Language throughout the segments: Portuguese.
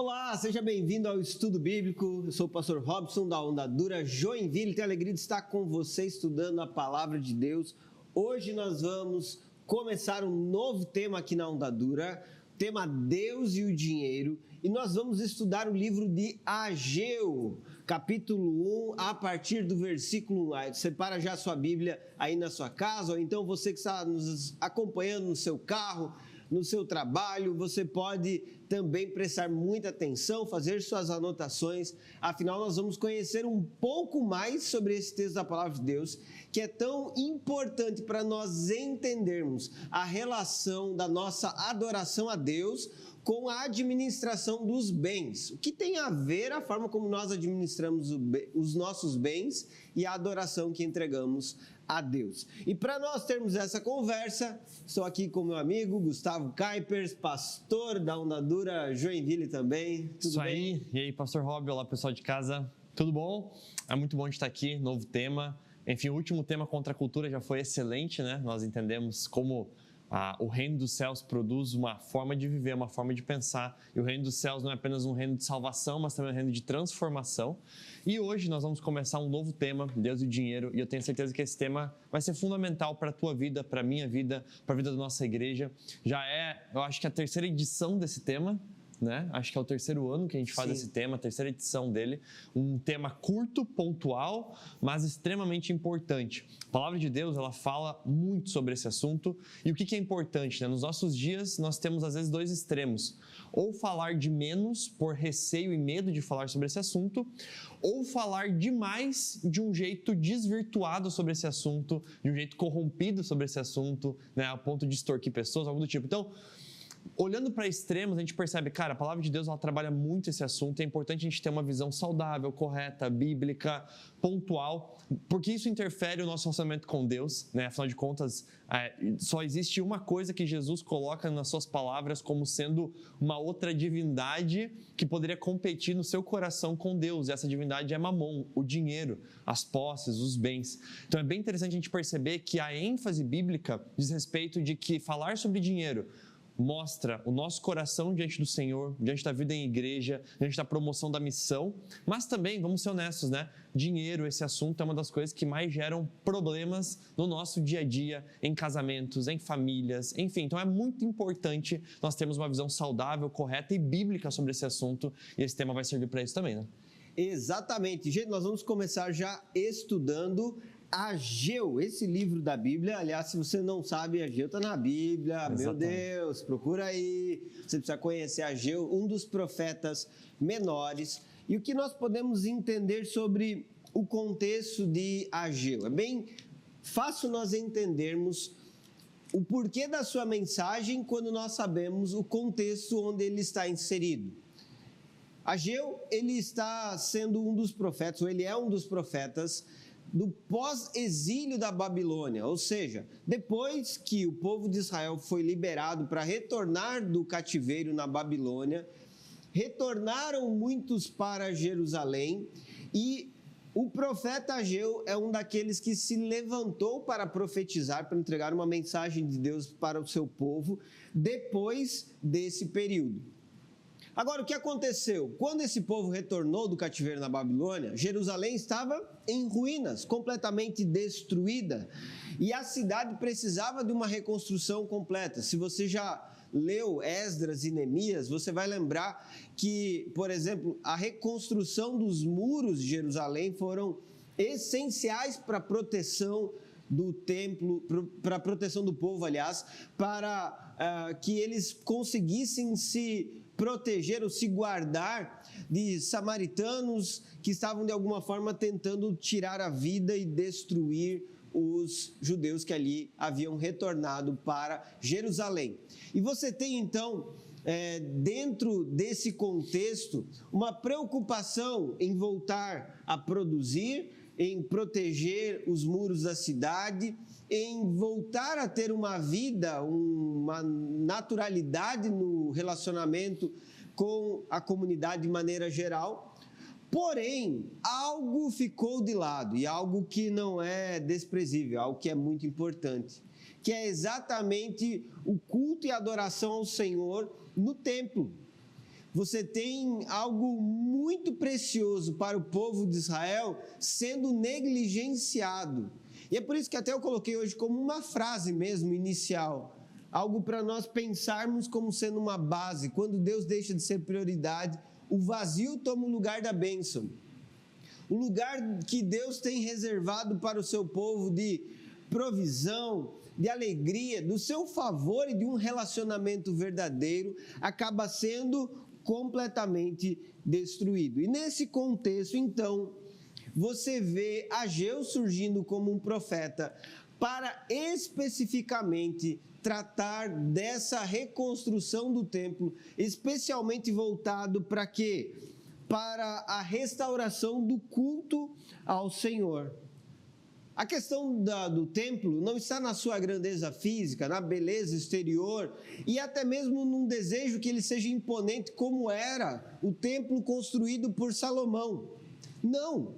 Olá, seja bem-vindo ao Estudo Bíblico. Eu sou o pastor Robson da Ondadura Joinville. Tenho a alegria de estar com você estudando a Palavra de Deus. Hoje nós vamos começar um novo tema aqui na Ondadura, tema Deus e o Dinheiro. E nós vamos estudar o livro de Ageu, capítulo 1, a partir do versículo 1. Separa já a sua Bíblia aí na sua casa, ou então você que está nos acompanhando no seu carro, no seu trabalho, você pode também prestar muita atenção, fazer suas anotações, afinal nós vamos conhecer um pouco mais sobre esse texto da Palavra de Deus, que é tão importante para nós entendermos a relação da nossa adoração a Deus com a administração dos bens. O que tem a ver a forma como nós administramos os nossos bens e a adoração que entregamos a Deus. E para nós termos essa conversa, estou aqui com meu amigo Gustavo Kuipers, pastor da Ondadura Joinville também. Tudo bem? E aí, pastor Rob, olá pessoal de casa, tudo bom? É muito bom de estar aqui, novo tema. Enfim, o último tema contra a cultura já foi excelente, né? Nós entendemos como o reino dos céus produz uma forma de viver, uma forma de pensar. E o reino dos céus não é apenas um reino de salvação, mas também um reino de transformação. E hoje nós vamos começar um novo tema, Deus e o Dinheiro. E eu tenho certeza que esse tema vai ser fundamental para a tua vida, para a minha vida, para a vida da nossa igreja. Já é, eu acho que a terceira edição desse tema, né? Acho que é o terceiro ano que a gente faz esse tema, a terceira edição dele. Um tema curto, pontual, mas extremamente importante. A Palavra de Deus, ela fala muito sobre esse assunto. E o que é importante, né? Nos nossos dias, nós temos às vezes dois extremos. Ou falar de menos por receio e medo de falar sobre esse assunto, ou falar demais de um jeito desvirtuado sobre esse assunto, de um jeito corrompido sobre esse assunto, né? A ponto de extorquir pessoas, algo do tipo. Então, olhando para extremos, a gente percebe, cara, a Palavra de Deus ela trabalha muito esse assunto, é importante a gente ter uma visão saudável, correta, bíblica, pontual, porque isso interfere o nosso relacionamento com Deus, né? Afinal de contas, só existe uma coisa que Jesus coloca nas suas palavras como sendo uma outra divindade que poderia competir no seu coração com Deus, e essa divindade é Mamon, o dinheiro, as posses, os bens. Então é bem interessante a gente perceber que a ênfase bíblica diz respeito de que falar sobre dinheiro mostra o nosso coração diante do Senhor, diante da vida em igreja, diante da promoção da missão, mas também, vamos ser honestos, né? Dinheiro, esse assunto é uma das coisas que mais geram problemas no nosso dia a dia, em casamentos, em famílias, enfim. Então é muito importante nós termos uma visão saudável, correta e bíblica sobre esse assunto, e esse tema vai servir para isso também, né? Exatamente. Gente, nós vamos começar já estudando Ageu, esse livro da Bíblia. Aliás, se você não sabe, Ageu está na Bíblia. Exatamente. Meu Deus, procura aí. Você precisa conhecer Ageu, um dos profetas menores. E o que nós podemos entender sobre o contexto de Ageu? É bem fácil nós entendermos o porquê da sua mensagem quando nós sabemos o contexto onde ele está inserido. Ageu, ele está sendo um dos profetas, ou ele é um dos profetas do pós-exílio da Babilônia, ou seja, depois que o povo de Israel foi liberado para retornar do cativeiro na Babilônia, retornaram muitos para Jerusalém e o profeta Ageu é um daqueles que se levantou para profetizar, para entregar uma mensagem de Deus para o seu povo depois desse período. Agora, o que aconteceu? Quando esse povo retornou do cativeiro na Babilônia, Jerusalém estava em ruínas, completamente destruída, e a cidade precisava de uma reconstrução completa. Se você já leu Esdras e Neemias, você vai lembrar que, por exemplo, a reconstrução dos muros de Jerusalém foram essenciais para a proteção do templo, para a proteção do povo, aliás, para que eles conseguissem se proteger ou se guardar de samaritanos que estavam de alguma forma tentando tirar a vida e destruir os judeus que ali haviam retornado para Jerusalém. E você tem então, dentro desse contexto, uma preocupação em voltar a produzir, em proteger os muros da cidade, em voltar a ter uma vida, uma naturalidade no relacionamento com a comunidade de maneira geral. Porém, algo ficou de lado, e algo que não é desprezível, algo que é muito importante, que é exatamente o culto e adoração ao Senhor no templo. você tem algo muito precioso para o povo de Israel sendo negligenciado. E é por isso que até eu coloquei hoje como uma frase mesmo inicial, algo para nós pensarmos como sendo uma base. Quando Deus deixa de ser prioridade, o vazio toma o lugar da bênção. O lugar que Deus tem reservado para o seu povo de provisão, de alegria, do seu favor e de um relacionamento verdadeiro, acaba sendo completamente destruído. E nesse contexto, então, você vê Ageu surgindo como um profeta para especificamente tratar dessa reconstrução do templo, especialmente voltado para quê? Para a restauração do culto ao Senhor. A questão do templo não está na sua grandeza física, na beleza exterior e até mesmo num desejo que ele seja imponente como era o templo construído por Salomão. Não!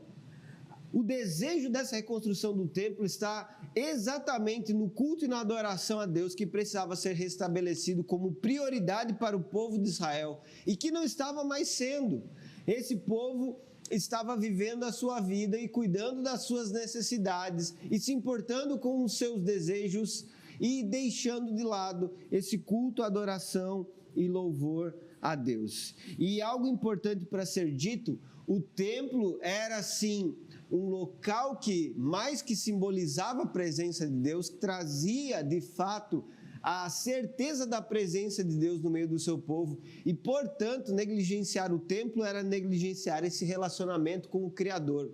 O desejo dessa reconstrução do templo está exatamente no culto e na adoração a Deus que precisava ser restabelecido como prioridade para o povo de Israel e que não estava mais sendo. Esse povo estava vivendo a sua vida e cuidando das suas necessidades e se importando com os seus desejos e deixando de lado esse culto, adoração e louvor a Deus. E algo importante para ser dito, o templo era sim um local que mais que simbolizava a presença de Deus, trazia de fato a certeza da presença de Deus no meio do seu povo e, portanto, negligenciar o templo era negligenciar esse relacionamento com o Criador.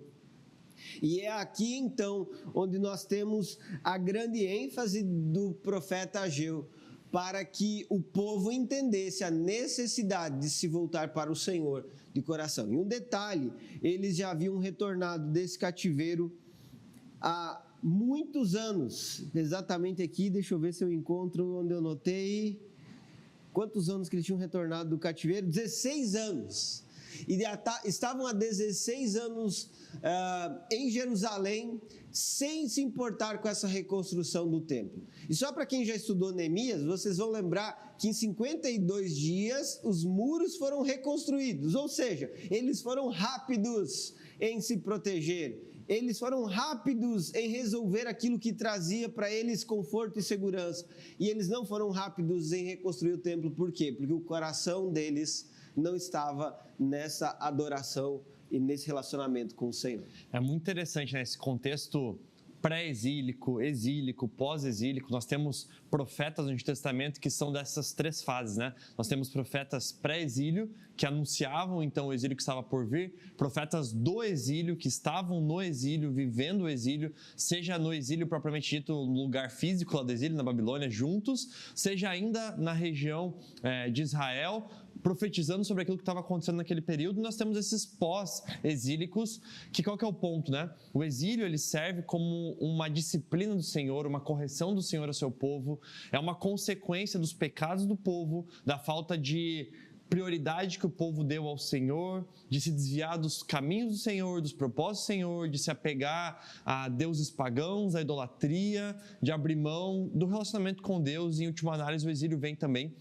E é aqui, então, onde nós temos a grande ênfase do profeta Ageu, para que o povo entendesse a necessidade de se voltar para o Senhor de coração. E um detalhe, eles já haviam retornado desse cativeiro há muitos anos, exatamente aqui, deixa eu ver se eu encontro onde eu notei, quantos anos que eles tinham retornado do cativeiro? 16 anos, e estavam há 16 anos em Jerusalém, sem se importar com essa reconstrução do templo. E só para quem já estudou Neemias, vocês vão lembrar que em 52 dias os muros foram reconstruídos, ou seja, eles foram rápidos em se proteger. Eles foram rápidos em resolver aquilo que trazia para eles conforto e segurança. E eles não foram rápidos em reconstruir o templo. Por quê? Porque o coração deles não estava nessa adoração e nesse relacionamento com o Senhor. É muito interessante, né? Esse contexto pré-exílico, exílico, pós-exílico. Nós temos profetas no Antigo Testamento que são dessas três fases, né? Nós temos profetas pré-exílio, que anunciavam então o exílio que estava por vir, profetas do exílio, que estavam no exílio, vivendo o exílio, seja no exílio propriamente dito, no lugar físico lá do exílio, na Babilônia, juntos, seja ainda na região de Israel, profetizando sobre aquilo que estava acontecendo naquele período. Nós temos esses pós-exílicos, que qual que é o ponto, né? O exílio, ele serve como uma disciplina do Senhor, uma correção do Senhor ao seu povo, é uma consequência dos pecados do povo, da falta de prioridade que o povo deu ao Senhor, de se desviar dos caminhos do Senhor, dos propósitos do Senhor, de se apegar a deuses pagãos, à idolatria, de abrir mão do relacionamento com Deus. E, em última análise, o exílio vem também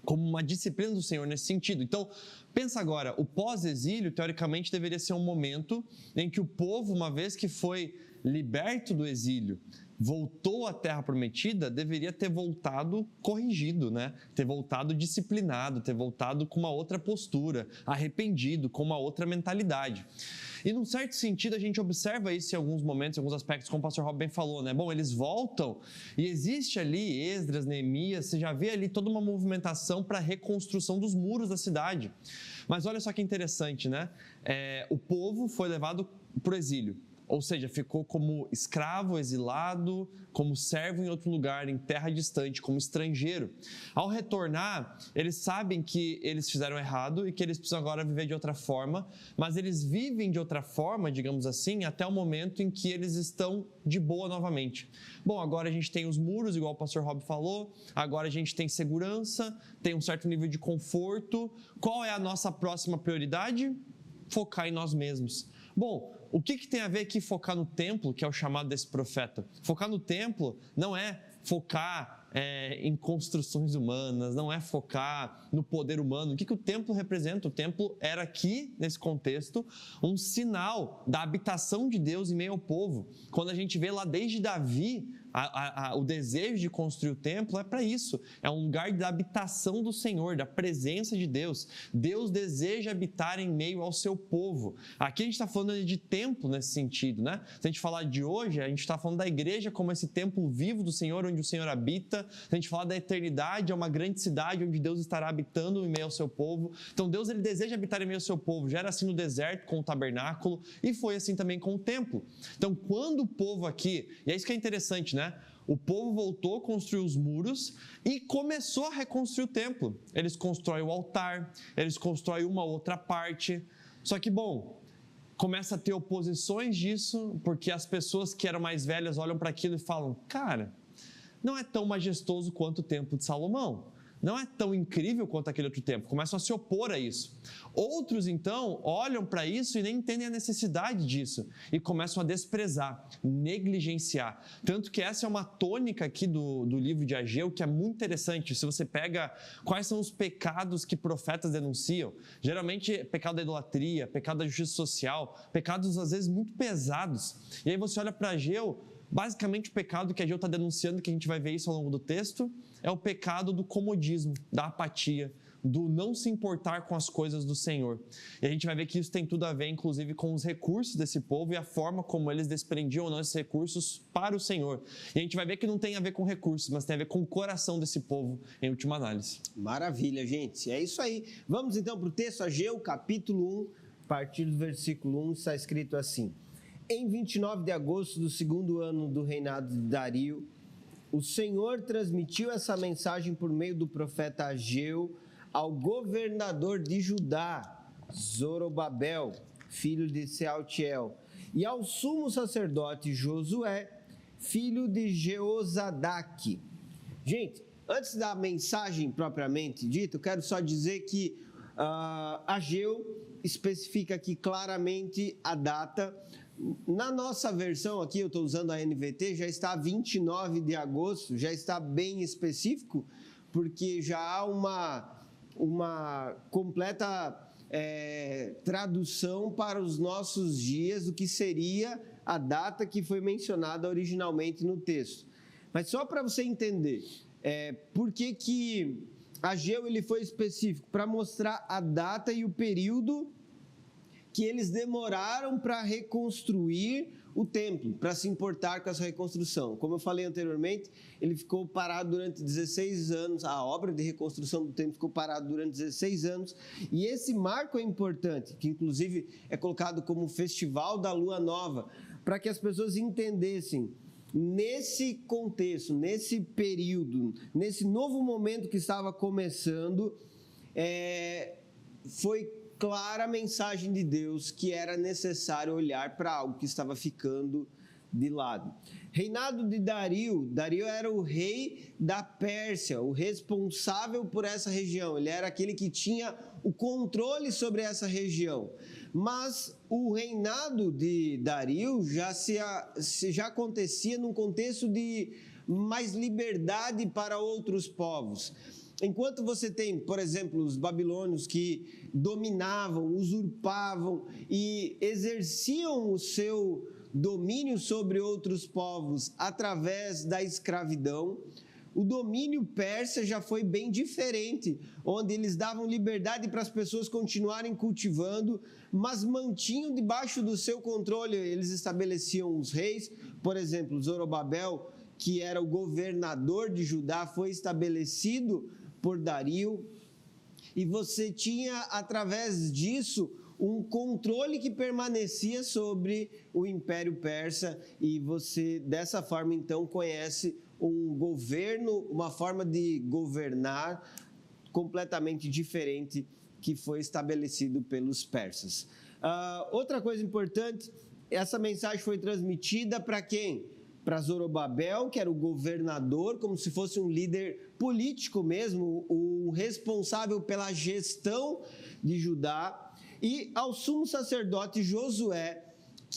como uma disciplina do Senhor nesse sentido. Então, pensa agora, o pós-exílio, teoricamente, deveria ser um momento em que o povo, uma vez que foi liberto do exílio, voltou à Terra Prometida, deveria ter voltado corrigido, né? Ter voltado disciplinado, ter voltado com uma outra postura, arrependido, com uma outra mentalidade. E, num certo sentido, a gente observa isso em alguns momentos, em alguns aspectos, como o pastor Rob bem falou, né? Bom, eles voltam e existe ali Esdras, Neemias, você já vê ali toda uma movimentação para a reconstrução dos muros da cidade. Mas olha só que interessante, né? O povo foi levado para o exílio. Ou seja, ficou como escravo, exilado, como servo em outro lugar, em terra distante, como estrangeiro. Ao retornar, eles sabem que eles fizeram errado e que eles precisam agora viver de outra forma, mas eles vivem de outra forma, digamos assim, até o momento em que eles estão de boa novamente. Bom, agora a gente tem os muros, igual o pastor Rob falou, agora a gente tem segurança, tem um certo nível de conforto. Qual é a nossa próxima prioridade? Focar em nós mesmos. Bom, o que tem a ver aqui focar no templo, que é o chamado desse profeta? Focar no templo não é focar em construções humanas, não é focar no poder humano. O que o templo representa? O templo era aqui, nesse contexto, um sinal da habitação de Deus em meio ao povo. Quando a gente vê lá desde Davi, o desejo de construir o templo é para isso, é um lugar da habitação do Senhor, da presença de Deus. Deus deseja habitar em meio ao seu povo. Aqui a gente está falando de templo nesse sentido, né? Se a gente falar de hoje, a gente está falando da igreja como esse templo vivo do Senhor, onde o Senhor habita. Se a gente falar da eternidade, é uma grande cidade onde Deus estará habitando em meio ao seu povo. Então Deus, ele deseja habitar em meio ao seu povo. Já era assim no deserto com o tabernáculo e foi assim também com o templo. Então quando o povo aqui, e é isso que é interessante, né? O povo voltou, construiu os muros e começou a reconstruir o templo. Eles constroem o altar, eles constroem uma outra parte. Só que, bom, começa a ter oposições disso, porque as pessoas que eram mais velhas olham para aquilo e falam: cara, não é tão majestoso quanto o templo de Salomão. Não é tão incrível quanto aquele outro templo. Começam a se opor a isso. Outros, então, olham para isso e nem entendem a necessidade disso. E começam a desprezar, negligenciar. Tanto que essa é uma tônica aqui do livro de Ageu, que é muito interessante. Se você pega quais são os pecados que profetas denunciam, geralmente pecado da idolatria, pecado da justiça social, pecados às vezes muito pesados. E aí você olha para Ageu, basicamente o pecado que Ageu está denunciando, que a gente vai ver isso ao longo do texto, é o pecado do comodismo, da apatia, do não se importar com as coisas do Senhor. E a gente vai ver que isso tem tudo a ver, inclusive, com os recursos desse povo e a forma como eles desprendiam ou não esses recursos para o Senhor. E a gente vai ver que não tem a ver com recursos, mas tem a ver com o coração desse povo, em última análise. Maravilha, gente. É isso aí. Vamos então para o texto, Ageu, capítulo 1, a partir do versículo 1, está escrito assim: Em 29 de agosto do segundo ano do reinado de Dario, o Senhor transmitiu essa mensagem por meio do profeta Ageu ao governador de Judá, Zorobabel, filho de Sealtiel, e ao sumo sacerdote Josué, filho de Jeozadaque. Gente, antes da mensagem propriamente dita, eu quero só dizer que Ageu especifica aqui claramente a data. Na nossa versão aqui, eu estou usando a NVT, já está 29 de agosto, já está bem específico, porque já há uma completa tradução para os nossos dias do que seria a data que foi mencionada originalmente no texto. Mas só para você entender, por que Ageu ele foi específico? Para mostrar a data e o período que eles demoraram para reconstruir o templo, para se importar com essa reconstrução. Como eu falei anteriormente, ele ficou parado durante 16 anos, a obra de reconstrução do templo ficou parada durante 16 anos, e esse marco é importante, que inclusive é colocado como Festival da Lua Nova, para que as pessoas entendessem, nesse contexto, nesse período, nesse novo momento que estava começando, foi clara a mensagem de Deus que era necessário olhar para algo que estava ficando de lado. Reinado de Dario. Dario era o rei da Pérsia, o responsável por essa região. Ele era aquele que tinha o controle sobre essa região. Mas o reinado de Dario já acontecia num contexto de mais liberdade para outros povos. Enquanto você tem, por exemplo, os babilônios que dominavam, usurpavam e exerciam o seu domínio sobre outros povos através da escravidão, o domínio persa já foi bem diferente, onde eles davam liberdade para as pessoas continuarem cultivando, mas mantinham debaixo do seu controle. Eles estabeleciam os reis, por exemplo, Zorobabel, que era o governador de Judá, foi estabelecido por Dario, e você tinha, através disso, um controle que permanecia sobre o Império Persa, e você, dessa forma, então, conhece um governo, uma forma de governar completamente diferente que foi estabelecido pelos persas. Outra coisa importante, essa mensagem foi transmitida para quem? Para Zorobabel, que era o governador, como se fosse um líder político mesmo, o responsável pela gestão de Judá, e ao sumo sacerdote Josué,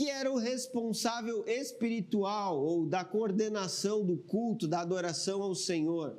que era o responsável espiritual ou da coordenação do culto, da adoração ao Senhor.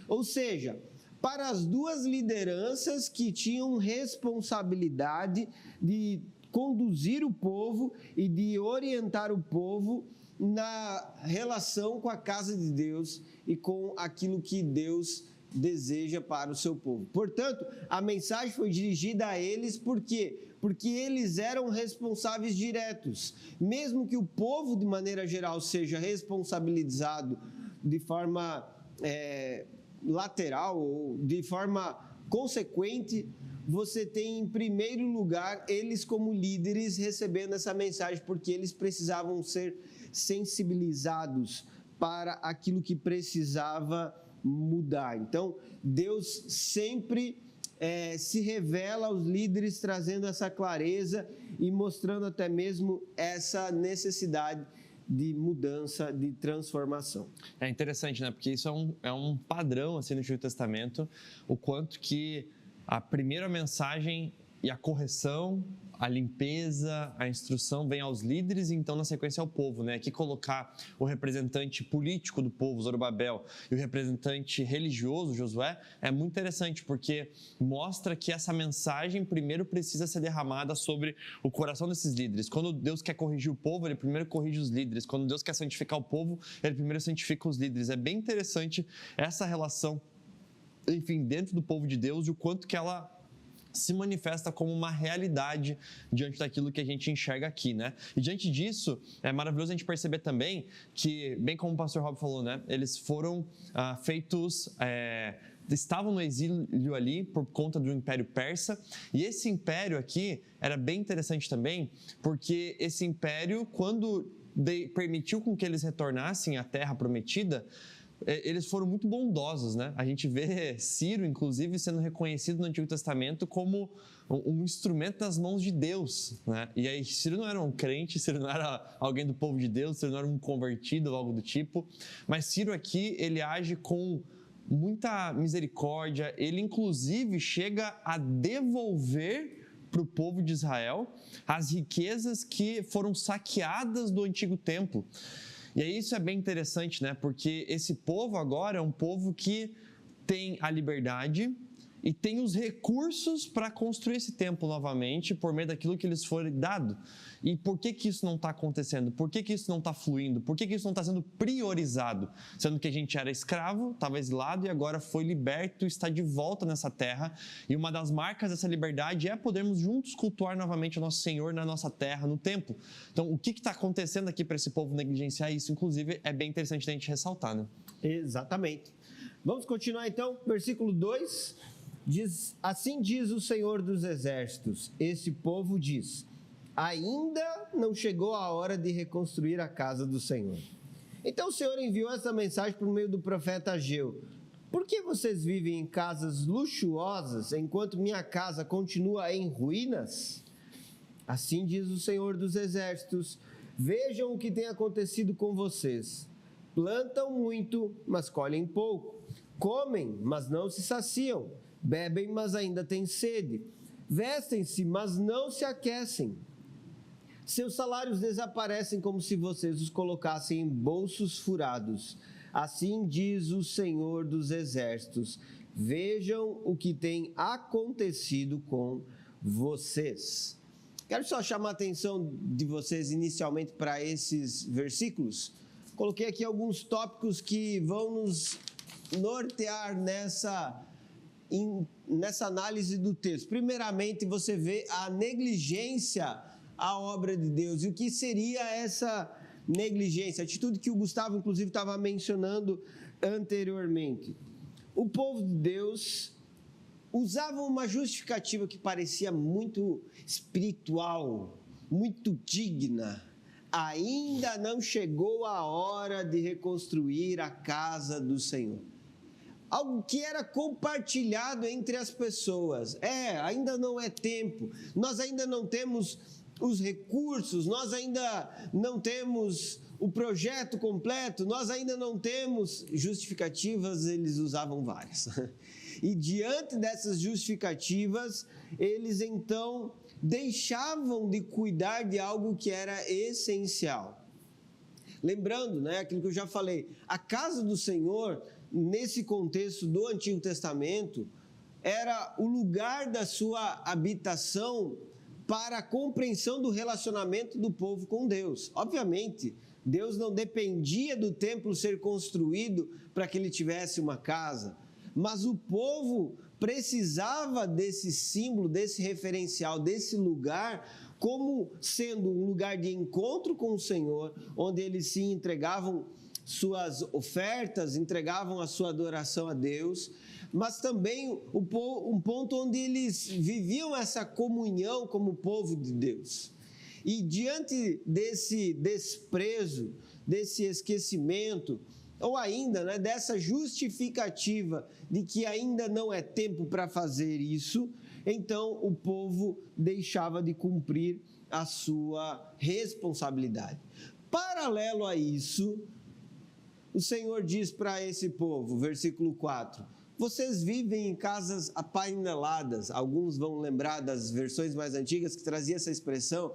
Ou seja, para as duas lideranças que tinham responsabilidade de conduzir o povo e de orientar o povo na relação com a casa de Deus e com aquilo que Deus deseja para o seu povo. Portanto, a mensagem foi dirigida a eles, por quê? Porque eles eram responsáveis diretos. Mesmo que o povo, de maneira geral, seja responsabilizado de forma lateral ou de forma consequente, você tem em primeiro lugar eles como líderes recebendo essa mensagem, porque eles precisavam ser sensibilizados para aquilo que precisava mudar. Então, Deus sempre se revela aos líderes trazendo essa clareza e mostrando até mesmo essa necessidade de mudança, de transformação. É interessante, né? Porque isso é um padrão assim, no Antigo Testamento, o quanto que a primeira mensagem e a correção, a limpeza, a instrução vem aos líderes e então na sequência ao povo, né? Aqui colocar o representante político do povo, Zorobabel, e o representante religioso, Josué, é muito interessante porque mostra que essa mensagem primeiro precisa ser derramada sobre o coração desses líderes. Quando Deus quer corrigir o povo, Ele primeiro corrige os líderes. Quando Deus quer santificar o povo, Ele primeiro santifica os líderes. É bem interessante essa relação, enfim, dentro do povo de Deus e o quanto que ela se manifesta como uma realidade diante daquilo que a gente enxerga aqui, né? E diante disso, é maravilhoso a gente perceber também que, bem como o pastor Rob falou, né? Eles foram estavam no exílio ali por conta do Império Persa, e esse império aqui era bem interessante também, porque esse império, quando permitiu com que eles retornassem à Terra Prometida, eles foram muito bondosos, né? A gente vê Ciro, inclusive, sendo reconhecido no Antigo Testamento como um instrumento nas mãos de Deus, né? E aí, Ciro não era um crente, Ciro não era alguém do povo de Deus, Ciro não era um convertido ou algo do tipo, mas Ciro aqui, ele age com muita misericórdia, ele inclusive chega a devolver para o povo de Israel as riquezas que foram saqueadas do antigo templo. E aí isso é bem interessante, né? Porque esse povo agora é um povo que tem a liberdade e tem os recursos para construir esse templo novamente por meio daquilo que lhes foi dado. E por que isso não está acontecendo? Por que isso não está fluindo? Por que isso não está sendo priorizado? Sendo que a gente era escravo, estava exilado e agora foi liberto e está de volta nessa terra. E uma das marcas dessa liberdade é podermos juntos cultuar novamente o nosso Senhor na nossa terra, no templo. Então, o que está acontecendo aqui para esse povo negligenciar isso? Inclusive, é bem interessante a gente ressaltar, né? Exatamente. Vamos continuar então, versículo 2. Diz, assim diz o Senhor dos Exércitos, esse povo diz, ainda não chegou a hora de reconstruir a casa do Senhor. Então o Senhor enviou essa mensagem por meio do profeta Ageu. Por que vocês vivem em casas luxuosas enquanto minha casa continua em ruínas? Assim diz o Senhor dos Exércitos, vejam o que tem acontecido com vocês. Plantam muito, mas colhem pouco. Comem, mas não se saciam. Bebem, mas ainda têm sede. Vestem-se, mas não se aquecem. Seus salários desaparecem como se vocês os colocassem em bolsos furados. Assim diz o Senhor dos Exércitos. Vejam o que tem acontecido com vocês. Quero só chamar a atenção de vocês inicialmente para esses versículos. Coloquei aqui alguns tópicos que vão nos nortear nessa análise do texto. Primeiramente, você vê a negligência à obra de Deus. E o que seria essa negligência? A atitude que o Gustavo, inclusive, estava mencionando anteriormente. O povo de Deus usava uma justificativa que parecia muito espiritual, muito digna. Ainda não chegou a hora de reconstruir a casa do Senhor. Algo que era compartilhado entre as pessoas. Ainda não é tempo, nós ainda não temos os recursos, nós ainda não temos o projeto completo, nós ainda não temos justificativas, eles usavam várias. E diante dessas justificativas, eles então deixavam de cuidar de algo que era essencial. Lembrando, né, aquilo que eu já falei, a casa do Senhor, nesse contexto do Antigo Testamento, era o lugar da sua habitação para a compreensão do relacionamento do povo com Deus. Obviamente, Deus não dependia do templo ser construído para que ele tivesse uma casa, mas o povo precisava desse símbolo, desse referencial, desse lugar, como sendo um lugar de encontro com o Senhor, onde eles se entregavam suas ofertas, entregavam a sua adoração a Deus, mas também um ponto onde eles viviam essa comunhão como povo de Deus. E diante desse desprezo, desse esquecimento, ou ainda, né, dessa justificativa de que ainda não é tempo para fazer isso, então o povo deixava de cumprir a sua responsabilidade. Paralelo a isso, o Senhor diz para esse povo, versículo 4, vocês vivem em casas apaineladas. Alguns vão lembrar das versões mais antigas que trazia essa expressão,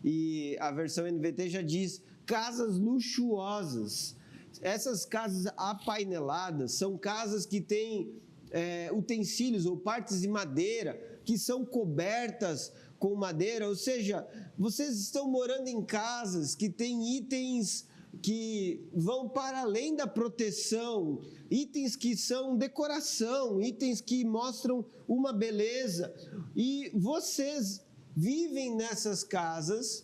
e a versão NVT já diz casas luxuosas. Essas casas apaineladas são casas que têm utensílios ou partes de madeira que são cobertas com madeira, ou seja, vocês estão morando em casas que têm itens que vão para além da proteção, itens que são decoração, itens que mostram uma beleza, e vocês vivem nessas casas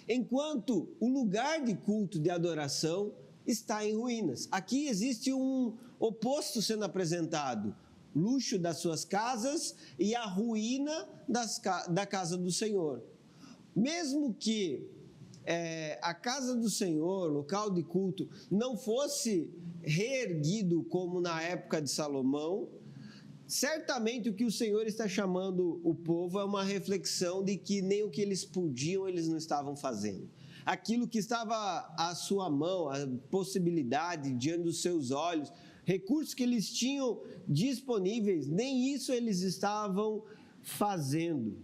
enquanto o lugar de culto, de adoração, está em ruínas. Aqui existe um oposto sendo apresentado: luxo das suas casas e a ruína da casa do Senhor. Mesmo que a casa do Senhor, local de culto, não fosse reerguido como na época de Salomão, certamente o que o Senhor está chamando o povo é uma reflexão de que nem o que eles podiam, eles não estavam fazendo. Aquilo que estava à sua mão, a possibilidade diante dos seus olhos, recursos que eles tinham disponíveis, nem isso eles estavam fazendo.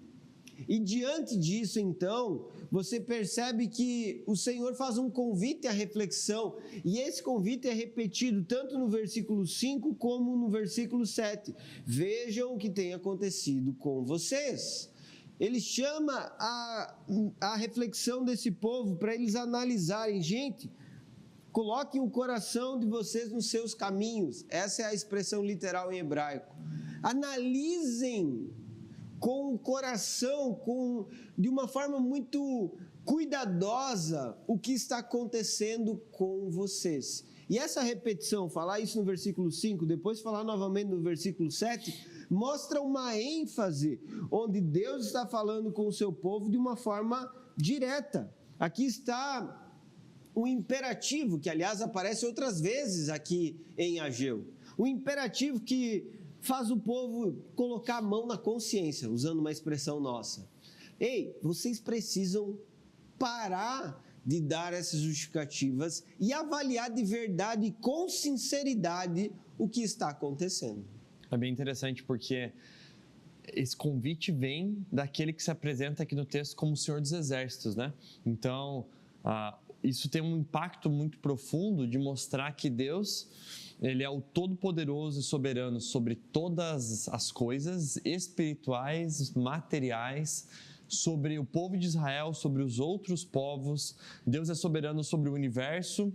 E diante disso, então, você percebe que o Senhor faz um convite à reflexão, e esse convite é repetido tanto no versículo 5 como no versículo 7. Vejam o que tem acontecido com vocês. Ele chama a reflexão desse povo para eles analisarem. Gente, coloquem o coração de vocês nos seus caminhos. Essa é a expressão literal em hebraico. Analisem com o coração, de uma forma muito cuidadosa, o que está acontecendo com vocês. E essa repetição, falar isso no versículo 5, depois falar novamente no versículo 7, mostra uma ênfase onde Deus está falando com o seu povo de uma forma direta. Aqui está um imperativo, que aliás aparece outras vezes aqui em Ageu. Um imperativo que faz o povo colocar a mão na consciência, usando uma expressão nossa. Ei, vocês precisam parar de dar essas justificativas e avaliar de verdade e com sinceridade o que está acontecendo. É bem interessante porque esse convite vem daquele que se apresenta aqui no texto como o Senhor dos Exércitos, né? Então, isso tem um impacto muito profundo de mostrar que Deus, Ele é o Todo-Poderoso e Soberano sobre todas as coisas espirituais, materiais, sobre o povo de Israel, sobre os outros povos. Deus é soberano sobre o universo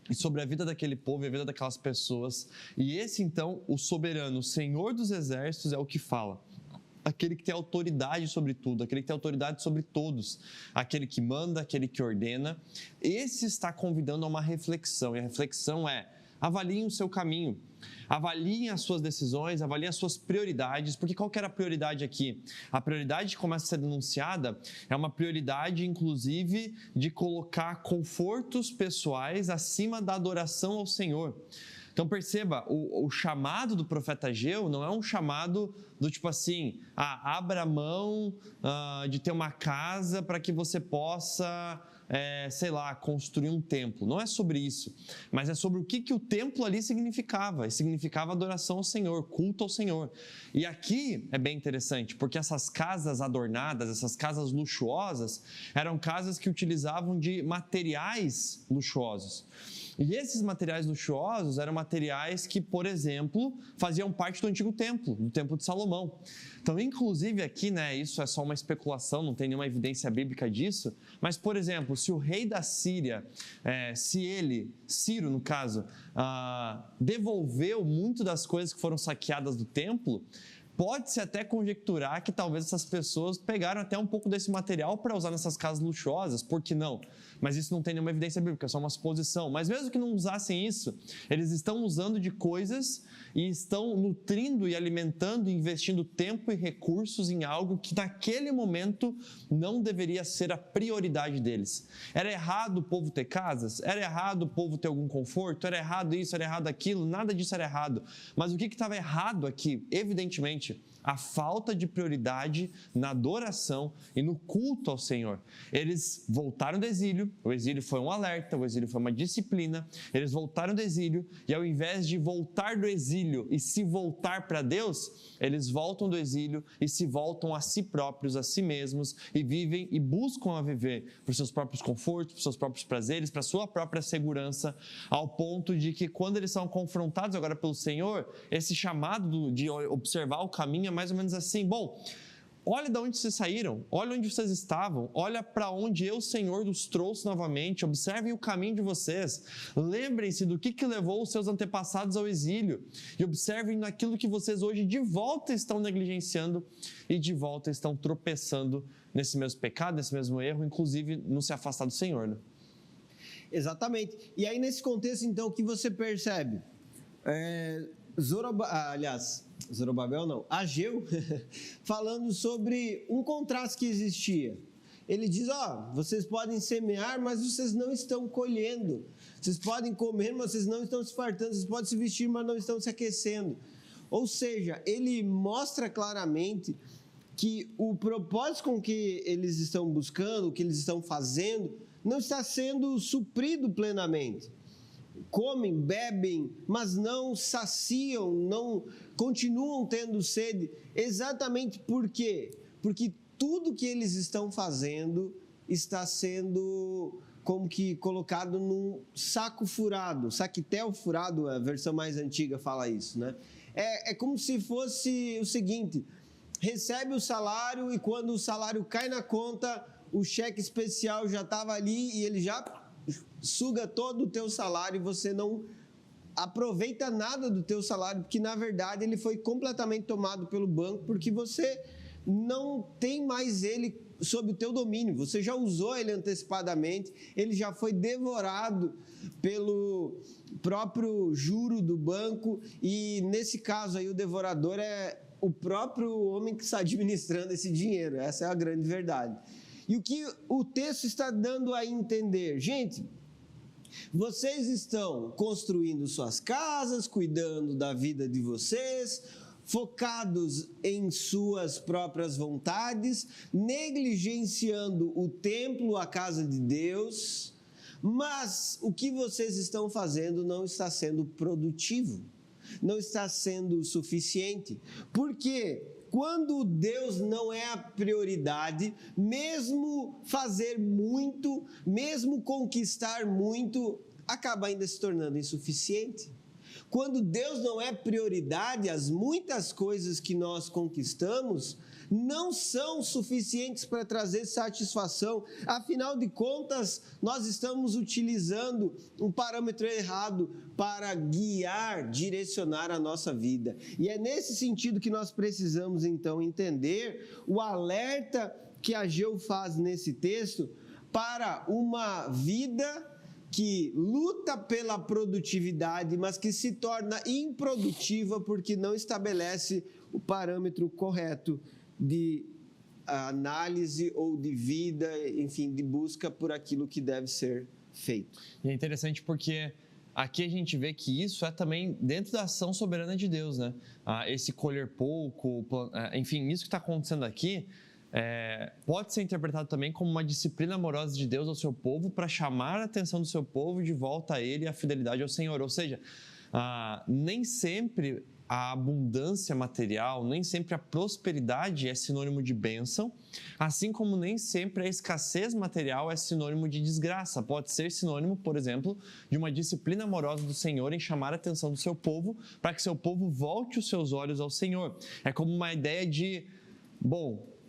e sobre a vida daquele povo e a vida daquelas pessoas. E esse, então, o soberano, o Senhor dos Exércitos, é o que fala. Aquele que tem autoridade sobre tudo, aquele que tem autoridade sobre todos, aquele que manda, aquele que ordena. Esse está convidando a uma reflexão, e a reflexão é: avaliem o seu caminho, avaliem as suas decisões, avaliem as suas prioridades, porque qual que era a prioridade aqui? A prioridade que começa a ser denunciada é uma prioridade, inclusive, de colocar confortos pessoais acima da adoração ao Senhor. Então perceba, o chamado do profeta Ageu não é um chamado do tipo assim, abra mão de ter uma casa para que você possa sei lá, construir um templo. Não é sobre isso, mas é sobre o que o templo ali significava. E significava adoração ao Senhor, culto ao Senhor. E aqui é bem interessante, porque essas casas adornadas, essas casas luxuosas, eram casas que utilizavam de materiais luxuosos. E esses materiais luxuosos eram materiais que, por exemplo, faziam parte do antigo templo, do Templo de Salomão. Então, inclusive aqui, né, isso é só uma especulação, não tem nenhuma evidência bíblica disso, mas, por exemplo, se o rei da Síria, Ciro no caso, devolveu muito das coisas que foram saqueadas do templo, pode-se até conjecturar que talvez essas pessoas pegaram até um pouco desse material para usar nessas casas luxuosas, por que não? Mas isso não tem nenhuma evidência bíblica, é só uma suposição. Mas mesmo que não usassem isso, eles estão usando de coisas e estão nutrindo e alimentando, investindo tempo e recursos em algo que naquele momento não deveria ser a prioridade deles. Era errado o povo ter casas? Era errado o povo ter algum conforto? Era errado isso, era errado aquilo? Nada disso era errado. Mas o que estava errado aqui? Evidentemente, a falta de prioridade na adoração e no culto ao Senhor. Eles voltaram do exílio, o exílio foi um alerta, o exílio foi uma disciplina, eles voltaram do exílio e ao invés de voltar do exílio e se voltar para Deus, eles voltam do exílio e se voltam a si próprios, a si mesmos e vivem e buscam a viver para os seus próprios confortos, para os seus próprios prazeres, para a sua própria segurança, ao ponto de que quando eles são confrontados agora pelo Senhor, esse chamado de observar o caminho é mais ou menos assim: bom, olha de onde vocês saíram, olha onde vocês estavam, olha para onde eu, Senhor, os trouxe novamente, observem o caminho de vocês, lembrem-se do que levou os seus antepassados ao exílio e observem naquilo que vocês hoje de volta estão negligenciando e de volta estão tropeçando nesse mesmo pecado, nesse mesmo erro, inclusive não se afastar do Senhor, né? Exatamente. E aí nesse contexto, então, o que você percebe? Zorobabel não, Ageu, falando sobre um contraste que existia. Ele diz, vocês podem semear, mas vocês não estão colhendo. Vocês podem comer, mas vocês não estão se fartando. Vocês podem se vestir, mas não estão se aquecendo. Ou seja, ele mostra claramente que o propósito com que eles estão buscando, o que eles estão fazendo, não está sendo suprido plenamente. Comem, bebem, mas não saciam, não continuam tendo sede. Exatamente por quê? Porque tudo que eles estão fazendo está sendo como que colocado num saco furado, saquetel furado, a versão mais antiga fala isso, né? É como se fosse o seguinte: recebe o salário e quando o salário cai na conta, o cheque especial já estava ali e ele já suga todo o teu salário e você não aproveita nada do teu salário, porque na verdade ele foi completamente tomado pelo banco, porque você não tem mais ele sob o teu domínio, você já usou ele antecipadamente, ele já foi devorado pelo próprio juro do banco e nesse caso aí o devorador é o próprio homem que está administrando esse dinheiro, essa é a grande verdade. E o que o texto está dando a entender? Gente, vocês estão construindo suas casas, cuidando da vida de vocês, focados em suas próprias vontades, negligenciando o templo, a casa de Deus, mas o que vocês estão fazendo não está sendo produtivo, não está sendo suficiente. Por quê? Quando Deus não é a prioridade, mesmo fazer muito, mesmo conquistar muito, acaba ainda se tornando insuficiente. Quando Deus não é prioridade, as muitas coisas que nós conquistamos não são suficientes para trazer satisfação. Afinal de contas, nós estamos utilizando um parâmetro errado para guiar, direcionar a nossa vida. E é nesse sentido que nós precisamos, então, entender o alerta que Ageu faz nesse texto para uma vida que luta pela produtividade, mas que se torna improdutiva porque não estabelece o parâmetro correto de análise ou de vida, enfim, de busca por aquilo que deve ser feito. E é interessante porque aqui a gente vê que isso é também dentro da ação soberana de Deus, né? Esse colher pouco, enfim, isso que está acontecendo aqui pode ser interpretado também como uma disciplina amorosa de Deus ao seu povo para chamar a atenção do seu povo de volta a Ele e a fidelidade ao Senhor. Ou seja, nem sempre a abundância material, nem sempre a prosperidade é sinônimo de bênção, assim como nem sempre a escassez material é sinônimo de desgraça. Pode ser sinônimo, por exemplo, de uma disciplina amorosa do Senhor em chamar a atenção do seu povo para que seu povo volte os seus olhos ao Senhor. É como uma ideia de,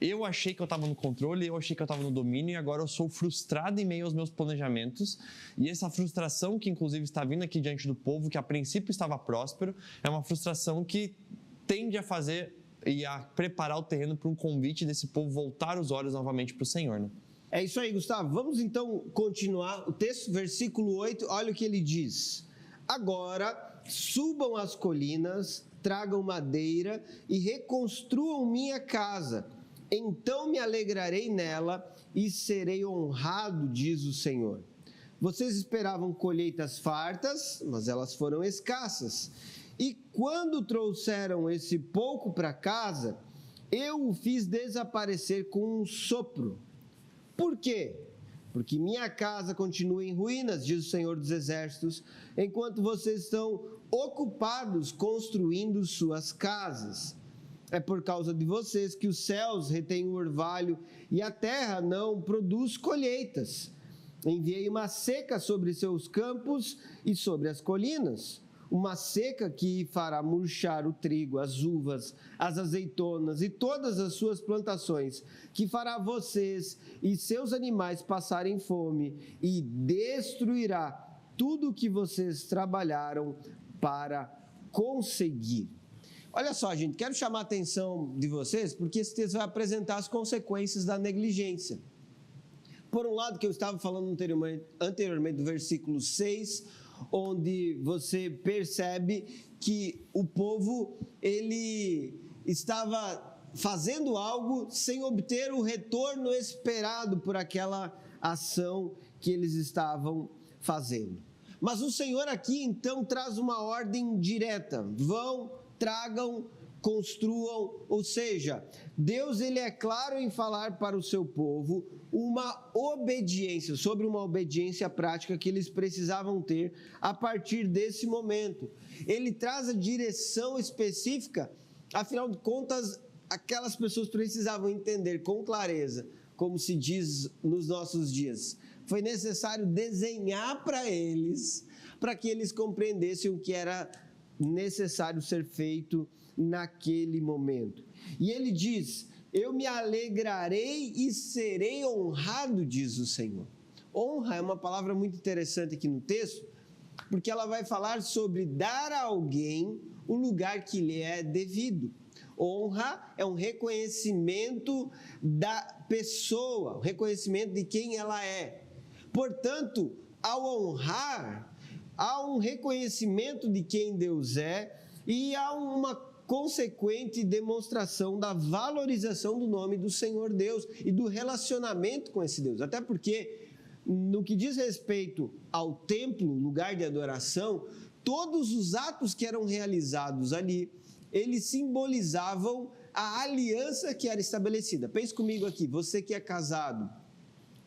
eu achei que eu estava no controle, eu achei que eu estava no domínio e agora eu sou frustrado em meio aos meus planejamentos. E essa frustração que inclusive está vindo aqui diante do povo, que a princípio estava próspero, é uma frustração que tende a fazer e a preparar o terreno para um convite desse povo voltar os olhos novamente para o Senhor, né? É isso aí, Gustavo. Vamos então continuar o texto, versículo 8, olha o que ele diz. Agora, subam as colinas, tragam madeira e reconstruam minha casa. Então me alegrarei nela e serei honrado, diz o Senhor. Vocês esperavam colheitas fartas, mas elas foram escassas. E quando trouxeram esse pouco para casa, eu o fiz desaparecer com um sopro. Por quê? Porque minha casa continua em ruínas, diz o Senhor dos Exércitos, enquanto vocês estão ocupados construindo suas casas. É por causa de vocês que os céus retêm o orvalho e a terra não produz colheitas. Enviei uma seca sobre seus campos e sobre as colinas, uma seca que fará murchar o trigo, as uvas, as azeitonas e todas as suas plantações, que fará vocês e seus animais passarem fome e destruirá tudo o que vocês trabalharam para conseguir. Olha só, gente, quero chamar a atenção de vocês, porque esse texto vai apresentar as consequências da negligência. Por um lado, que eu estava falando anteriormente do versículo 6, onde você percebe que o povo, ele estava fazendo algo sem obter o retorno esperado por aquela ação que eles estavam fazendo. Mas o Senhor aqui, então, traz uma ordem direta. Vão, tragam, construam, ou seja, Deus ele é claro em falar para o seu povo sobre uma obediência prática que eles precisavam ter a partir desse momento. Ele traz a direção específica, afinal de contas, aquelas pessoas precisavam entender com clareza, como se diz nos nossos dias. Foi necessário desenhar para eles, para que eles compreendessem o que era necessário ser feito naquele momento. E ele diz: eu me alegrarei e serei honrado, diz o Senhor. Honra é uma palavra muito interessante aqui no texto, porque ela vai falar sobre dar a alguém o lugar que lhe é devido. Honra é um reconhecimento da pessoa, um reconhecimento de quem ela é. Portanto, ao honrar, há um reconhecimento de quem Deus é e há uma consequente demonstração da valorização do nome do Senhor Deus e do relacionamento com esse Deus. Até porque, no que diz respeito ao templo, lugar de adoração, todos os atos que eram realizados ali, eles simbolizavam a aliança que era estabelecida. Pense comigo aqui, você que é casado,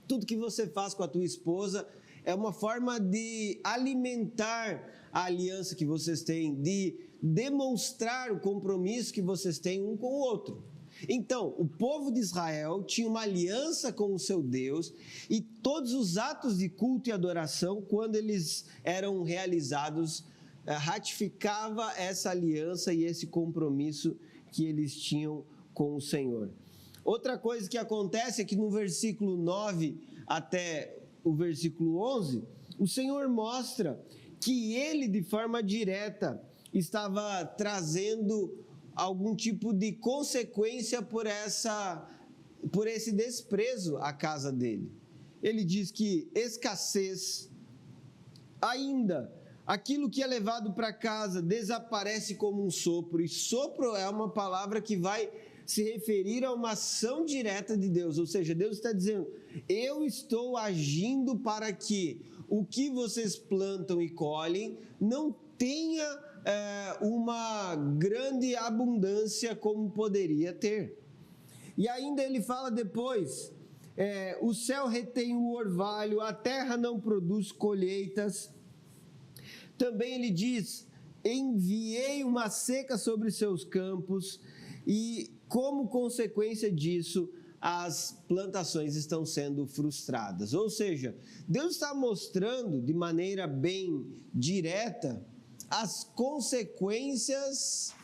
tudo que você faz com a tua esposa é uma forma de alimentar a aliança que vocês têm, de demonstrar o compromisso que vocês têm um com o outro. Então, o povo de Israel tinha uma aliança com o seu Deus e todos os atos de culto e adoração, quando eles eram realizados, ratificava essa aliança e esse compromisso que eles tinham com o Senhor. Outra coisa que acontece é que no versículo 9 até o versículo 11, o Senhor mostra que ele, de forma direta, estava trazendo algum tipo de consequência por esse desprezo à casa dele. Ele diz que escassez, ainda, aquilo que é levado para casa desaparece como um sopro, e sopro é uma palavra que vai se referir a uma ação direta de Deus, ou seja, Deus está dizendo, eu estou agindo para que o que vocês plantam e colhem não tenha uma grande abundância como poderia ter. E ainda ele fala depois, o céu retém o orvalho, a terra não produz colheitas. Também ele diz, enviei uma seca sobre seus campos e, como consequência disso, as plantações estão sendo frustradas. Ou seja, Deus está mostrando de maneira bem direta as consequências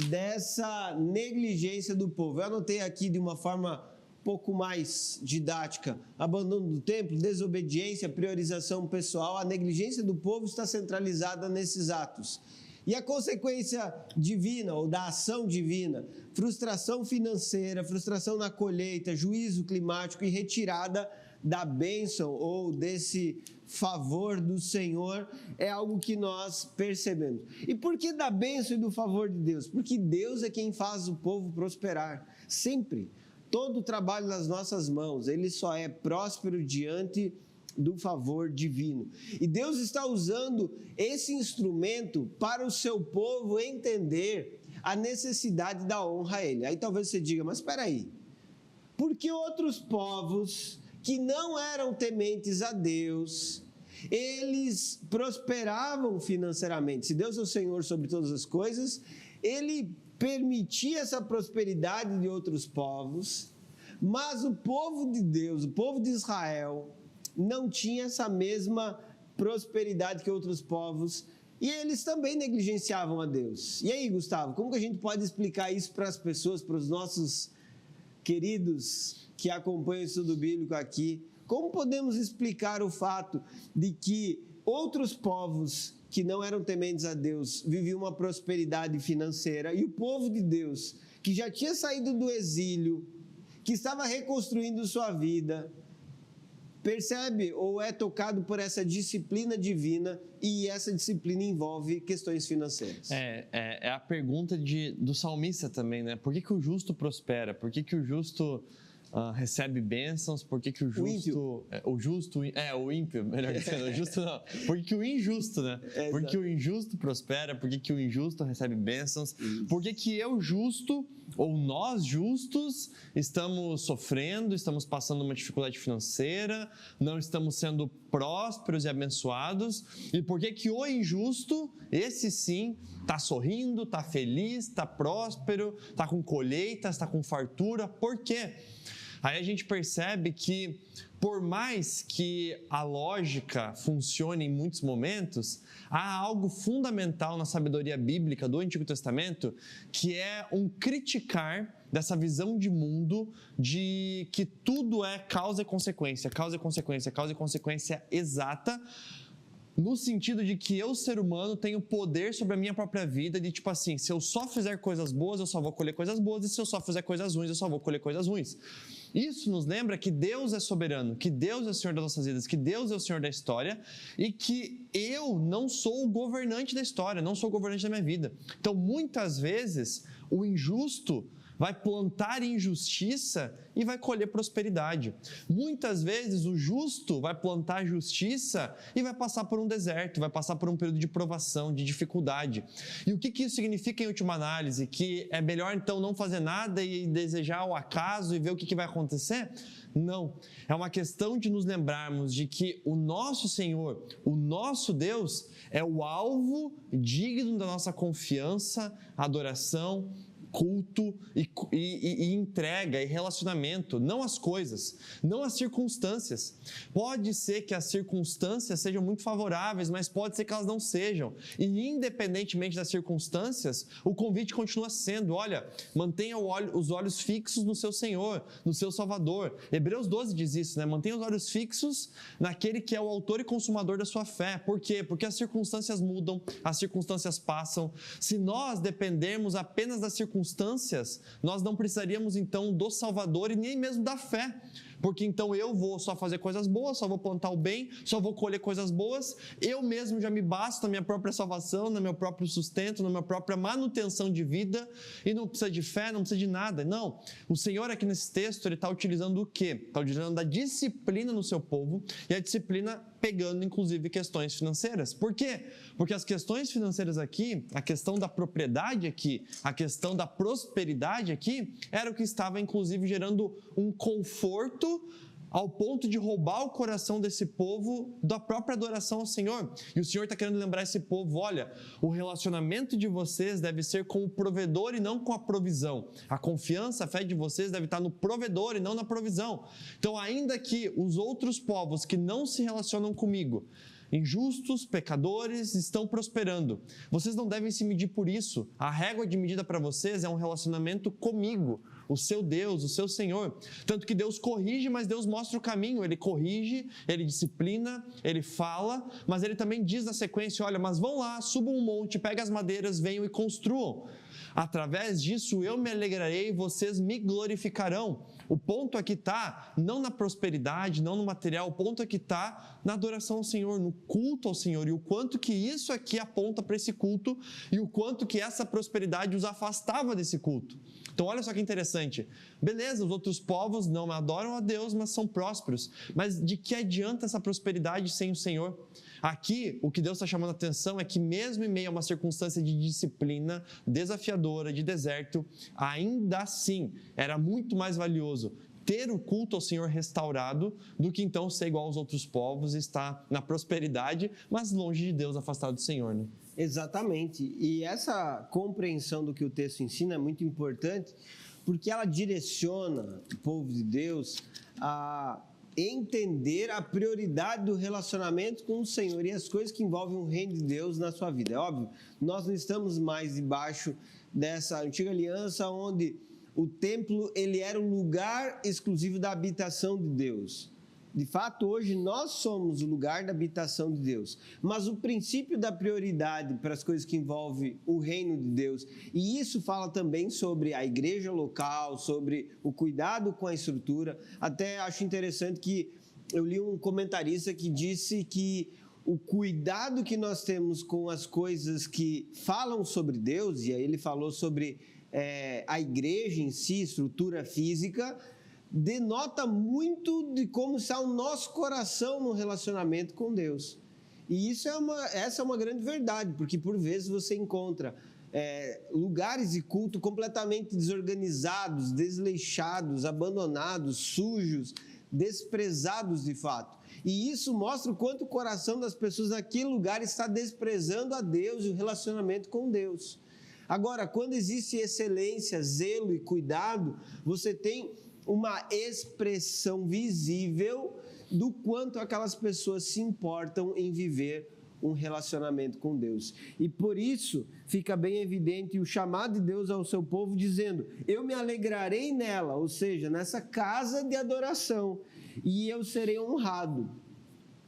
dessa negligência do povo. Eu anotei aqui de uma forma um pouco mais didática: abandono do templo, desobediência, priorização pessoal. A negligência do povo está centralizada nesses atos. E a consequência divina, ou da ação divina, frustração financeira, frustração na colheita, juízo climático e retirada da bênção ou desse favor do Senhor, é algo que nós percebemos. E por que da bênção e do favor de Deus? Porque Deus é quem faz o povo prosperar, sempre. Todo o trabalho nas nossas mãos, ele só é próspero diante do favor divino. E Deus está usando esse instrumento para o seu povo entender a necessidade da honra a Ele. Aí talvez você diga, mas espera aí, por que outros povos que não eram tementes a Deus, eles prosperavam financeiramente? Se Deus é o Senhor sobre todas as coisas, Ele permitia essa prosperidade de outros povos, mas o povo de Deus, o povo de Israel, não tinha essa mesma prosperidade que outros povos, e eles também negligenciavam a Deus. E aí, Gustavo, como que a gente pode explicar isso para as pessoas, para os nossos queridos que acompanham o estudo bíblico aqui? Como podemos explicar o fato de que outros povos que não eram tementes a Deus viviam uma prosperidade financeira, e o povo de Deus, que já tinha saído do exílio, que estava reconstruindo sua vida, percebe ou é tocado por essa disciplina divina, e essa disciplina envolve questões financeiras? É a pergunta do salmista também, né? Por que o justo prospera? Por que o justo recebe bênçãos? Por que o justo... O ímpio, melhor dizendo, o justo não. Por que o injusto, né? Por que o injusto prospera? Por que o injusto recebe bênçãos? Por que eu justo, ou nós justos, estamos sofrendo, estamos passando uma dificuldade financeira, não estamos sendo prósperos e abençoados? E por que o injusto, esse sim, está sorrindo, está feliz, está próspero, está com colheitas, está com fartura? Por quê? Aí a gente percebe que, por mais que a lógica funcione em muitos momentos, há algo fundamental na sabedoria bíblica do Antigo Testamento, que é um criticar dessa visão de mundo de que tudo é causa e consequência, causa e consequência, causa e consequência exata, no sentido de que eu, ser humano, tenho poder sobre a minha própria vida, de tipo assim, se eu só fizer coisas boas, eu só vou colher coisas boas, e se eu só fizer coisas ruins, eu só vou colher coisas ruins. Isso nos lembra que Deus é soberano, que Deus é o Senhor das nossas vidas, que Deus é o Senhor da história, e que eu não sou o governante da história, não sou o governante da minha vida. Então, muitas vezes, o injusto vai plantar injustiça e vai colher prosperidade. Muitas vezes o justo vai plantar justiça e vai passar por um deserto, vai passar por um período de provação, de dificuldade. E o que isso significa em última análise? Que é melhor então não fazer nada e desejar o acaso e ver o que vai acontecer? Não. É uma questão de nos lembrarmos de que o nosso Senhor, o nosso Deus, é o alvo digno da nossa confiança, adoração, culto e entrega e relacionamento, não as coisas, não as circunstâncias. Pode ser que as circunstâncias sejam muito favoráveis, mas pode ser que elas não sejam. E independentemente das circunstâncias, o convite continua sendo, olha, mantenha os olhos fixos no seu Senhor, no seu Salvador. Hebreus 12 diz isso, né? Mantenha os olhos fixos naquele que é o autor e consumador da sua fé. Por quê? Porque as circunstâncias mudam, as circunstâncias passam. Se nós dependermos apenas das circunstâncias, nós não precisaríamos então do Salvador e nem mesmo da fé, porque então eu vou só fazer coisas boas, só vou plantar o bem, só vou colher coisas boas, eu mesmo já me basto na minha própria salvação, no meu próprio sustento, na minha própria manutenção de vida, e não precisa de fé, não precisa de nada. Não, o Senhor aqui nesse texto, ele está utilizando o quê? Está utilizando da disciplina no seu povo, e a disciplina pegando inclusive questões financeiras. Por quê? Porque as questões financeiras aqui, a questão da propriedade aqui, a questão da prosperidade aqui, era o que estava inclusive gerando um conforto ao ponto de roubar o coração desse povo da própria adoração ao Senhor. E o Senhor está querendo lembrar esse povo, olha, o relacionamento de vocês deve ser com o provedor e não com a provisão. A confiança, a fé de vocês deve estar no provedor e não na provisão. Então, ainda que os outros povos que não se relacionam comigo, injustos, pecadores, estão prosperando, vocês não devem se medir por isso. A régua de medida para vocês é um relacionamento comigo, o seu Deus, o seu Senhor. Tanto que Deus corrige, mas Deus mostra o caminho. Ele corrige, Ele disciplina, Ele fala, mas Ele também diz na sequência, olha, mas vão lá, subam um monte, peguem as madeiras, venham e construam. Através disso eu me alegrarei e vocês me glorificarão. O ponto aqui está não na prosperidade, não no material, o ponto aqui está na adoração ao Senhor, no culto ao Senhor, e o quanto que isso aqui aponta para esse culto e o quanto que essa prosperidade os afastava desse culto. Então olha só que interessante, beleza, os outros povos não adoram a Deus, mas são prósperos, mas de que adianta essa prosperidade sem o Senhor? Aqui, o que Deus está chamando a atenção é que mesmo em meio a uma circunstância de disciplina desafiadora, de deserto, ainda assim era muito mais valioso ter o culto ao Senhor restaurado do que então ser igual aos outros povos e estar na prosperidade, mas longe de Deus, afastado do Senhor, né? Exatamente. E essa compreensão do que o texto ensina é muito importante, porque ela direciona o povo de Deus a entender a prioridade do relacionamento com o Senhor e as coisas que envolvem o reino de Deus na sua vida. É óbvio, nós não estamos mais debaixo dessa antiga aliança onde o templo ele era o lugar exclusivo da habitação de Deus. De fato, hoje nós somos o lugar da habitação de Deus. Mas o princípio da prioridade para as coisas que envolvem o reino de Deus, e isso fala também sobre a igreja local, sobre o cuidado com a estrutura. Até acho interessante que eu li um comentarista que disse que o cuidado que nós temos com as coisas que falam sobre Deus, e aí ele falou sobre a igreja em si, estrutura física, denota muito de como está o nosso coração no relacionamento com Deus. E essa é uma grande verdade, porque por vezes você encontra lugares de culto completamente desorganizados, desleixados, abandonados, sujos, desprezados de fato. E isso mostra o quanto o coração das pessoas naquele lugar está desprezando a Deus e o relacionamento com Deus. Agora, quando existe excelência, zelo e cuidado, você tem uma expressão visível do quanto aquelas pessoas se importam em viver um relacionamento com Deus. E por isso fica bem evidente o chamado de Deus ao seu povo dizendo, eu me alegrarei nela, ou seja, nessa casa de adoração, e eu serei honrado.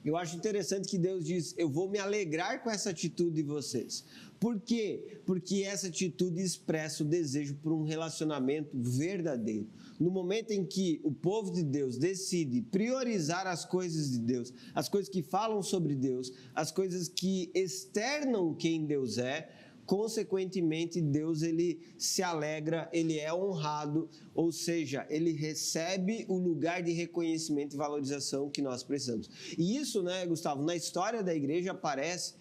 Eu acho interessante que Deus diz, eu vou me alegrar com essa atitude de vocês. Por quê? Porque essa atitude expressa o desejo por um relacionamento verdadeiro. No momento em que o povo de Deus decide priorizar as coisas de Deus, as coisas que falam sobre Deus, as coisas que externam quem Deus é, consequentemente Deus ele se alegra, ele é honrado, ou seja, ele recebe o lugar de reconhecimento e valorização que nós precisamos. E isso, né, Gustavo, na história da igreja aparece,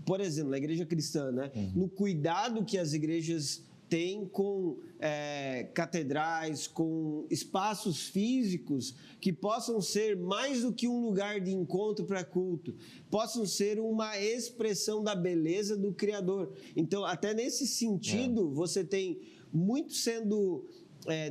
por exemplo, na igreja cristã, né, no cuidado que as igrejas têm com catedrais, com espaços físicos que possam ser mais do que um lugar de encontro para culto, possam ser uma expressão da beleza do Criador. Então, até nesse sentido, você tem muito sendo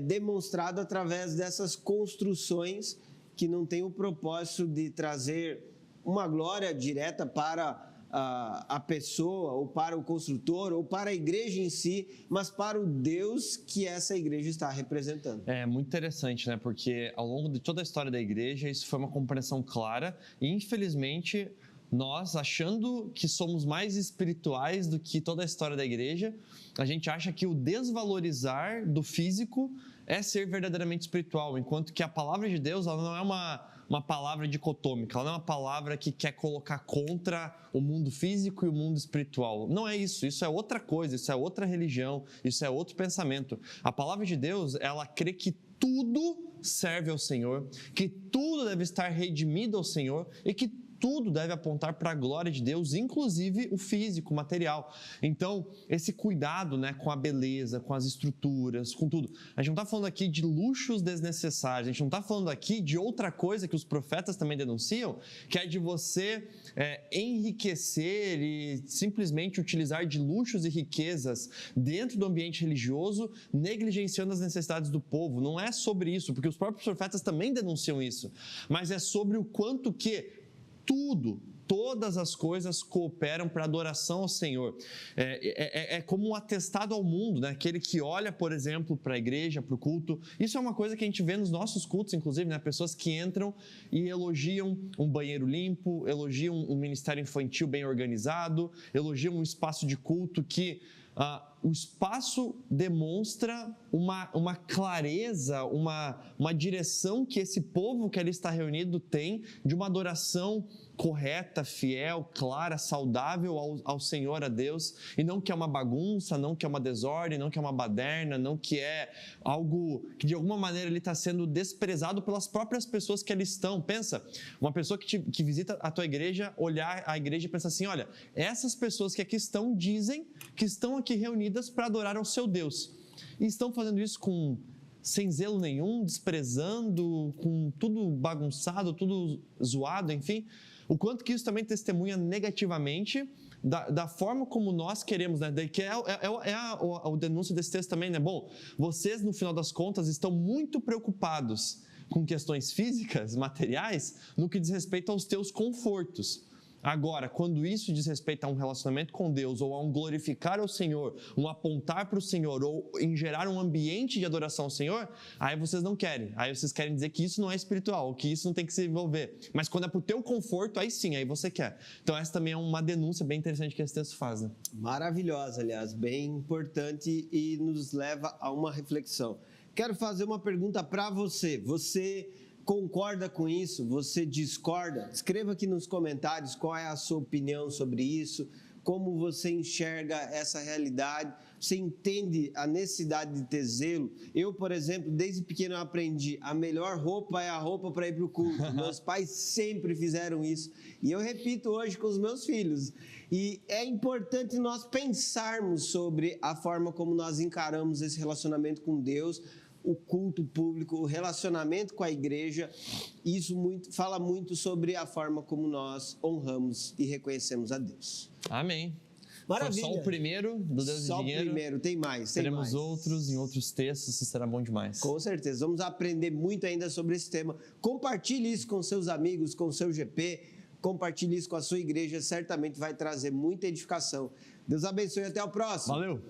demonstrado através dessas construções que não têm o propósito de trazer uma glória direta para a pessoa, ou para o construtor, ou para a igreja em si, mas para o Deus que essa igreja está representando. É muito interessante, né? Porque ao longo de toda a história da igreja, isso foi uma compreensão clara e, infelizmente, nós, achando que somos mais espirituais do que toda a história da igreja, a gente acha que o desvalorizar do físico é ser verdadeiramente espiritual, enquanto que a palavra de Deus, ela não é uma palavra dicotômica, ela não é uma palavra que quer colocar contra o mundo físico e o mundo espiritual. Não é isso, isso é outra coisa, isso é outra religião, isso é outro pensamento. A palavra de Deus, ela crê que tudo serve ao Senhor, que tudo deve estar redimido ao Senhor e que tudo deve apontar para a glória de Deus, inclusive o físico, o material. Então, esse cuidado, né, com a beleza, com as estruturas, com tudo. A gente não está falando aqui de luxos desnecessários, a gente não está falando aqui de outra coisa que os profetas também denunciam, que é de você enriquecer e simplesmente utilizar de luxos e riquezas dentro do ambiente religioso, negligenciando as necessidades do povo. Não é sobre isso, porque os próprios profetas também denunciam isso, mas é sobre o quanto que todas as coisas cooperam para a adoração ao Senhor. É como um atestado ao mundo, né? Aquele que olha, por exemplo, para a igreja, para o culto. Isso é uma coisa que a gente vê nos nossos cultos, inclusive, né? Pessoas que entram e elogiam um banheiro limpo, elogiam um ministério infantil bem organizado, elogiam um espaço de culto que... o espaço demonstra uma clareza, uma direção que esse povo que ali está reunido tem de uma adoração correta, fiel, clara, saudável ao Senhor, a Deus, e não que é uma bagunça, não que é uma desordem, não que é uma baderna, não que é algo que de alguma maneira ele está sendo desprezado pelas próprias pessoas que ali estão. Pensa, uma pessoa que visita a tua igreja, olhar a igreja e pensar assim, olha, essas pessoas que aqui estão dizem que estão aqui reunidas para adorar ao seu Deus, e estão fazendo isso sem zelo nenhum, desprezando, com tudo bagunçado, tudo zoado, enfim. O quanto que isso também testemunha negativamente da forma como nós queremos, né? Que o denúncio desse texto também, né? Bom, vocês, no final das contas, estão muito preocupados com questões físicas, materiais, no que diz respeito aos teus confortos. Agora, quando isso diz respeito a um relacionamento com Deus, ou a um glorificar ao Senhor, um apontar para o Senhor, ou em gerar um ambiente de adoração ao Senhor, aí vocês não querem. Aí vocês querem dizer que isso não é espiritual, que isso não tem que se envolver. Mas quando é para o teu conforto, aí sim, aí você quer. Então essa também é uma denúncia bem interessante que esse texto faz, né? Maravilhosa, aliás, bem importante e nos leva a uma reflexão. Quero fazer uma pergunta para você. Você concorda com isso? Você discorda? Escreva aqui nos comentários qual é a sua opinião sobre isso, como você enxerga essa realidade, você entende a necessidade de ter zelo. Eu, por exemplo, desde pequeno eu aprendi, a melhor roupa é a roupa para ir para o culto. Meus pais sempre fizeram isso e eu repito hoje com os meus filhos. E é importante nós pensarmos sobre a forma como nós encaramos esse relacionamento com Deus, o culto público, o relacionamento com a igreja. Isso fala muito sobre a forma como nós honramos e reconhecemos a Deus. Amém. Maravilha. Foi só o primeiro do Deus Só e Dinheiro. Só o primeiro, tem mais. Teremos outros em outros textos, isso será bom demais. Com certeza, vamos aprender muito ainda sobre esse tema. Compartilhe isso com seus amigos, com o seu GP, compartilhe isso com a sua igreja, certamente vai trazer muita edificação. Deus abençoe e até o próximo. Valeu!